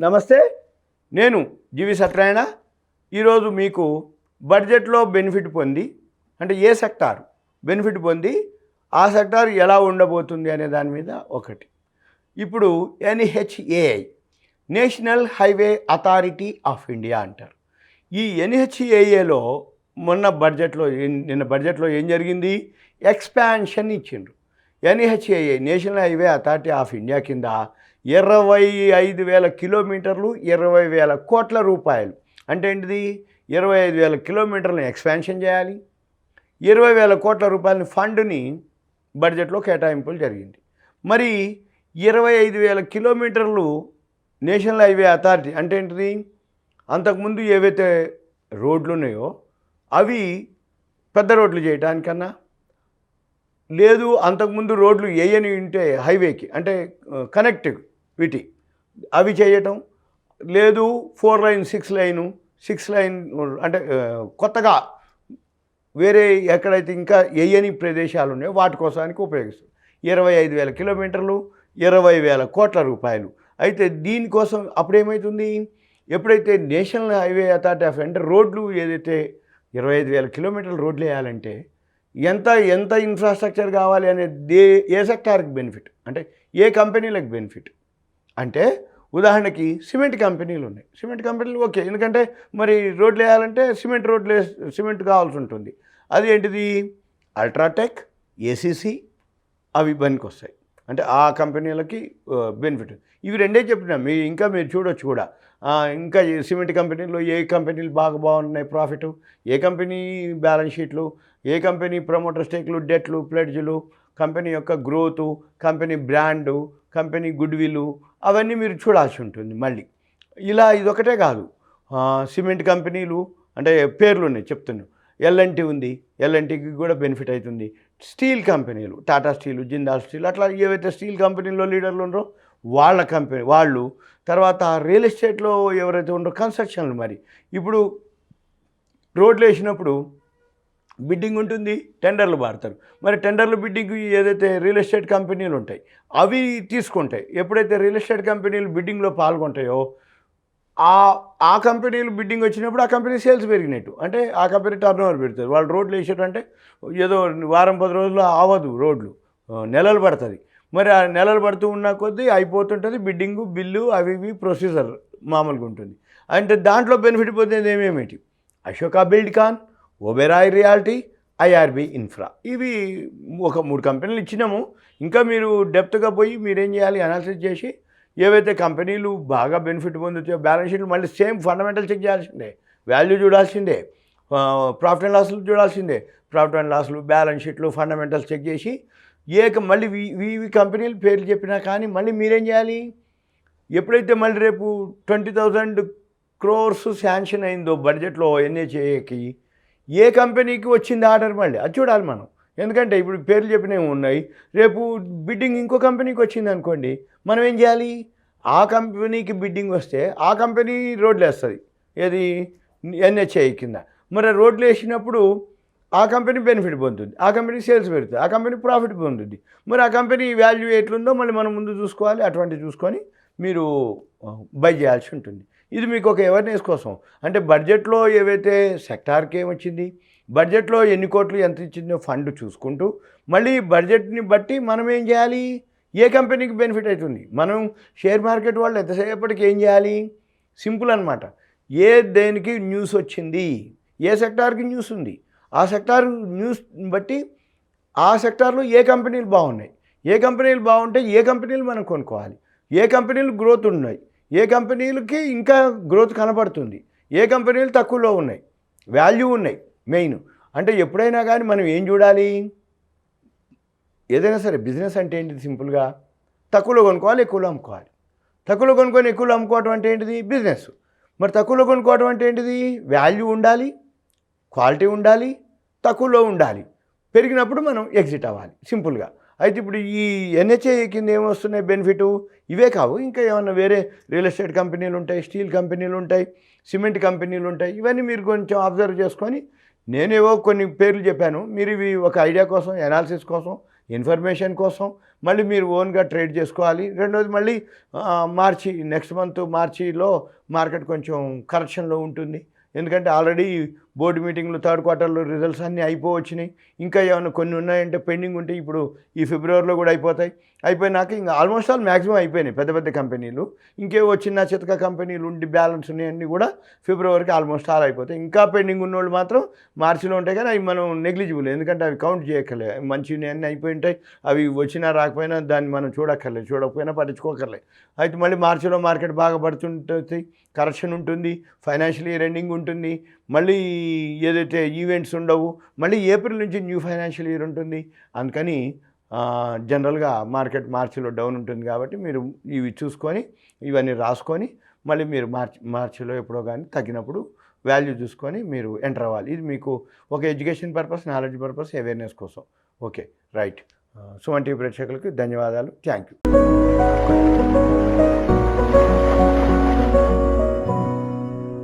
నమస్తే, నేను GVSatyanarayana. ఈరోజు మీకు బడ్జెట్లో బెనిఫిట్ పొంది అంటే ఏ సెక్టార్ బెనిఫిట్ పొంది ఆ సెక్టార్ ఎలా ఉండబోతుంది అనే దాని మీద ఒకటి. ఇప్పుడు NHAI national highway authority of India అంటారు. ఈ NHAIలో నిన్న బడ్జెట్లో ఏం జరిగింది? ఎక్స్పాన్షన్ ఇచ్చిండ్రు. NHAI national highway authority of India కింద 25,000 కిలోమీటర్లు 20,000 కోట్ల రూపాయలు అంటే ఏంటిది? 25,000 కిలోమీటర్లను ఎక్స్పాన్షన్ చేయాలి. 20,000 కోట్ల రూపాయలని ఫండ్ని బడ్జెట్లో కేటాయింపులు జరిగింది. మరి 25,000 కిలోమీటర్లు నేషనల్ హైవే అథారిటీ అంటే ఏంటిది? అంతకుముందు ఏవైతే రోడ్లు ఉన్నాయో అవి పెద్ద రోడ్లు చేయడానికన్నా, లేదు అంతకుముందు రోడ్లు వేయని ఉంటే హైవేకి అంటే కనెక్టివిటీ అవి చేయటం, లేదు 4 లైన్ 6 లైన్ అంటే కొత్తగా వేరే ఎక్కడైతే ఇంకా వేయని ప్రదేశాలు ఉన్నాయో వాటి కోసానికి ఉపయోగిస్తారు. 25,000 కిలోమీటర్లు 20,000 కోట్ల రూపాయలు. అయితే దీనికోసం అప్పుడేమవుతుంది? ఎప్పుడైతే నేషనల్ హైవే అథారిటీ ఆఫ్ అంటే రోడ్లు ఏదైతే 25,000 కిలోమీటర్ల రోడ్లు వేయాలంటే ఎంత ఇన్ఫ్రాస్ట్రక్చర్ కావాలి అనేది ఏ సెక్టార్కి బెనిఫిట్ అంటే ఏ కంపెనీలకు బెనిఫిట్ అంటే, ఉదాహరణకి సిమెంట్ కంపెనీలు ఉన్నాయి. సిమెంట్ కంపెనీలు ఓకే, ఎందుకంటే మరి రోడ్లు వేయాలంటే సిమెంట్ కావాల్సి ఉంటుంది. అది ఏంటిది? అల్ట్రాటెక్, ACC అవి పనికి వస్తాయి. అంటే ఆ కంపెనీలకి బెనిఫిట్. ఇవి రెండే చెప్పినా, మీరు చూడొచ్చు కూడా. ఇంకా సిమెంట్ కంపెనీలో ఏ కంపెనీలు బాగున్నాయి ప్రాఫిట్, ఏ కంపెనీ బ్యాలెన్స్ షీట్లు, ఏ కంపెనీ ప్రమోటర్ స్టేక్లు, డెట్లు, ప్లెడ్జ్లు, కంపెనీ యొక్క growth, company brand, company good will, అవన్నీ మీరు చూడాల్సి ఉంటుంది. మళ్ళీ ఇలా ఇదొకటే కాదు, సిమెంట్ కంపెనీలు అంటే పేర్లు ఉన్నాయి చెప్తున్నాను. L&T ఉంది, L&Tకి కూడా బెనిఫిట్ అవుతుంది. స్టీల్ కంపెనీలు, టాటా స్టీలు, జిందాల్ స్టీల్, అట్లా ఏవైతే స్టీల్ కంపెనీలో లీడర్లు ఉన్నారో వాళ్ళ కంపెనీ వాళ్ళు. తర్వాత రియల్ ఎస్టేట్లో ఎవరైతే ఉన్నారో కన్స్ట్రక్షన్లు. మరి ఇప్పుడు రోడ్లు వేసినప్పుడు బిడ్డింగ్ ఉంటుంది, టెండర్లు పాడతారు. మరి టెండర్లు బిడ్డింగ్ ఏదైతే రియల్ ఎస్టేట్ కంపెనీలు ఉంటాయి అవి తీసుకుంటాయి. ఎప్పుడైతే రియల్ ఎస్టేట్ కంపెనీలు బిడ్డింగ్లో పాల్గొంటాయో ఆ కంపెనీలు బిడ్డింగ్ వచ్చినప్పుడు ఆ కంపెనీ సేల్స్ పెరిగినట్టు, అంటే ఆ కంపెనీ టర్న్ ఓవర్ పెడతారు. వాళ్ళు రోడ్లు వేసేటంటే ఏదో వారం 10 రోజులు అవ్వదు, రోడ్లు నెలలు పడుతుంది. మరి ఆ నెలలు పడుతూ ఉన్న కొద్దీ అయిపోతుంటుంది బిడ్డింగు, బిల్లు, అవి ఇవి ప్రొసీజర్ మామూలుగా ఉంటుంది. అంటే దాంట్లో బెనిఫిట్ పొందేది ఏమేమిటి? అశోకా బిల్డ్కాన్, ఓబెరాయ్ రియాలిటీ, IRB ఇన్ఫ్రా, ఇవి ఒక 3 కంపెనీలు ఇచ్చినాము. ఇంకా మీరు డెప్త్గా పోయి మీరేం చేయాలి? అనాలిసిస్ చేసి ఏవైతే కంపెనీలు బాగా బెనిఫిట్ పొందుతాయో బ్యాలెన్స్ షీట్లు మళ్ళీ సేమ్ ఫండమెంటల్ చెక్ చేయాల్సిందే, వాల్యూ చూడాల్సిందే, ప్రాఫిట్ అండ్ లాస్లు చూడాల్సిందే. ప్రాఫిట్ అండ్ లాస్లు, బ్యాలెన్స్ షీట్లు, ఫండమెంటల్స్ చెక్ చేసి మళ్ళీ ఇవి కంపెనీలు పేర్లు చెప్పినా కానీ మళ్ళీ మీరేం చేయాలి? ఎప్పుడైతే మళ్ళీ రేపు 20,000 crores శాంక్షన్ అయిందో బడ్జెట్లో NHAIకి, ఏ కంపెనీకి వచ్చింది ఆర్డర్ మళ్ళీ అది చూడాలి మనం. ఎందుకంటే ఇప్పుడు పేర్లు చెప్పినవి ఉన్నాయి, రేపు బిడ్డింగ్ ఇంకో కంపెనీకి వచ్చింది అనుకోండి, మనం ఏం చేయాలి? ఆ కంపెనీకి బిడ్డింగ్ వస్తే ఆ కంపెనీ రోడ్లు వేస్తుంది, ఏది? NHAI కింద. మరి రోడ్లు వేసినప్పుడు ఆ కంపెనీ బెనిఫిట్ పొందుతుంది, ఆ కంపెనీ సేల్స్ పెడుతుంది, ఆ కంపెనీ ప్రాఫిట్ పొందుతుంది. మరి ఆ కంపెనీ వాల్యూ ఎట్లుందో మళ్ళీ మనం ముందు చూసుకోవాలి. అటువంటివి చూసుకొని మీరు బై చేయాల్సి ఉంటుంది. ఇది మీకు ఒక అవేర్నెస్ కోసం. అంటే బడ్జెట్లో ఏవైతే సెక్టార్కి ఏమొచ్చింది, బడ్జెట్లో ఎన్ని కోట్లు ఎంత ఇచ్చిందో ఫండ్ చూసుకుంటూ మళ్ళీ బడ్జెట్ని బట్టి మనం ఏం చేయాలి? ఏ కంపెనీకి బెనిఫిట్ అవుతుంది? మనం షేర్ మార్కెట్ వాళ్ళు ఎంతసేపటికి ఏం చేయాలి? సింపుల్ అనమాట. దేనికి న్యూస్ వచ్చింది, ఏ సెక్టార్కి న్యూస్ ఉంది, ఆ సెక్టార్ న్యూస్ బట్టి ఆ సెక్టార్లో ఏ కంపెనీలు బాగున్నాయి, ఏ కంపెనీలు బాగుంటే ఏ కంపెనీలు మనం కొనుక్కోవాలి, ఏ కంపెనీలు గ్రోత్ ఉన్నాయి, ఏ కంపెనీలకి ఇంకా గ్రోత్ కనపడుతుంది, ఏ కంపెనీలు తక్కువలో ఉన్నాయి, వాల్యూ ఉన్నాయి. మెయిన్ అంటే ఎప్పుడైనా కానీ మనం ఏం చూడాలి? ఏదైనా సరే బిజినెస్ అంటే ఏంటిది? సింపుల్గా తక్కువలో కొనుక్కోవాలి, ఎక్కువలో అమ్ముకోవాలి. తక్కువలో కొనుక్కొని ఎక్కువలో అమ్ముకోవటం అంటే ఏంటిది? బిజినెస్. మరి తక్కువలో కొనుక్కోవడం అంటే ఏంటిది? వాల్యూ ఉండాలి, క్వాలిటీ ఉండాలి, తక్కువలో ఉండాలి. పెరిగినప్పుడు మనం ఎగ్జిట్ అవ్వాలి సింపుల్గా. అయితే ఇప్పుడు ఈ NHAI కింద ఏమొస్తున్నాయి బెనిఫిట్? ఇవే కావు, ఇంకా ఏమన్నా వేరే రియల్ ఎస్టేట్ కంపెనీలు ఉంటాయి, స్టీల్ కంపెనీలు ఉంటాయి, సిమెంట్ కంపెనీలు ఉంటాయి. ఇవన్నీ మీరు కొంచెం అబ్జర్వ్ చేసుకొని, నేనేవో కొన్ని పేర్లు చెప్పాను, మీరు ఇవి ఒక ఐడియా కోసం, అనాలిసిస్ కోసం ఇన్ఫర్మేషన్ కోసం మళ్ళీ మీరు ఓన్గా ట్రేడ్ చేసుకోవాలి. రెండోది మళ్ళీ మార్చి నెక్స్ట్ మంత్ మార్చిలో మార్కెట్ కొంచెం కరెక్షన్లో ఉంటుంది. ఎందుకంటే ఆల్రెడీ బోర్డు మీటింగ్లు థర్డ్ క్వార్టర్లో రిజల్ట్స్ అన్నీ అయిపోవచ్చినాయి. ఇంకా ఏమైనా కొన్ని ఉన్నాయంటే పెండింగ్ ఉంటే ఇప్పుడు ఈ ఫిబ్రవరిలో కూడా అయిపోతాయి. అయిపోయినాక ఇంకా ఆల్మోస్ట్ ఆల్ మ్యాక్సిమం అయిపోయినాయి పెద్ద పెద్ద కంపెనీలు. ఇంకేవో చిన్న చితక కంపెనీలు ఉండి బ్యాలెన్స్ ఉన్నాయన్నీ కూడా ఫిబ్రవరికి ఆల్మోస్ట్ ఆల్ అయిపోతాయి. ఇంకా పెండింగ్ ఉన్నోళ్ళు మాత్రం మార్చిలో ఉంటాయి, కానీ అవి మనం నెగ్లిజిబుల్, ఎందుకంటే అవి కౌంట్ చేయక్కర్లేదు. మంచివి అన్నీ అయిపోయి ఉంటాయి. అవి వచ్చినా రాకపోయినా దాన్ని మనం చూడక్కర్లేదు, చూడకపోయినా పట్టించుకోకర్లేదు. అయితే మళ్ళీ మార్చిలో మార్కెట్ బాగా పడుతుంటుంది, కరెక్షన్ ఉంటుంది, ఫైనాన్షియల్ ఇయర్ ఎండింగ్ ఉంటుంది, మళ్ళీ ఏదైతే ఈవెంట్స్ ఉండవు, మళ్ళీ ఏప్రిల్ నుంచి న్యూ ఫైనాన్షియల్ ఇయర్ ఉంటుంది. అందుకని జనరల్గా మార్కెట్ మార్చిలో డౌన్ ఉంటుంది. కాబట్టి మీరు ఇవి చూసుకొని ఇవన్నీ రాసుకొని మళ్ళీ మీరు మార్చిలో ఎప్పుడో కానీ తగ్గినప్పుడు వాల్యూ చూసుకొని మీరు ఎంటర్ అవ్వాలి. ఇది మీకు ఒక education purpose, knowledge purpose, awareness కోసం. Okay, right. సుమన్ టీవీ ప్రేక్షకులకి ధన్యవాదాలు. Thank you.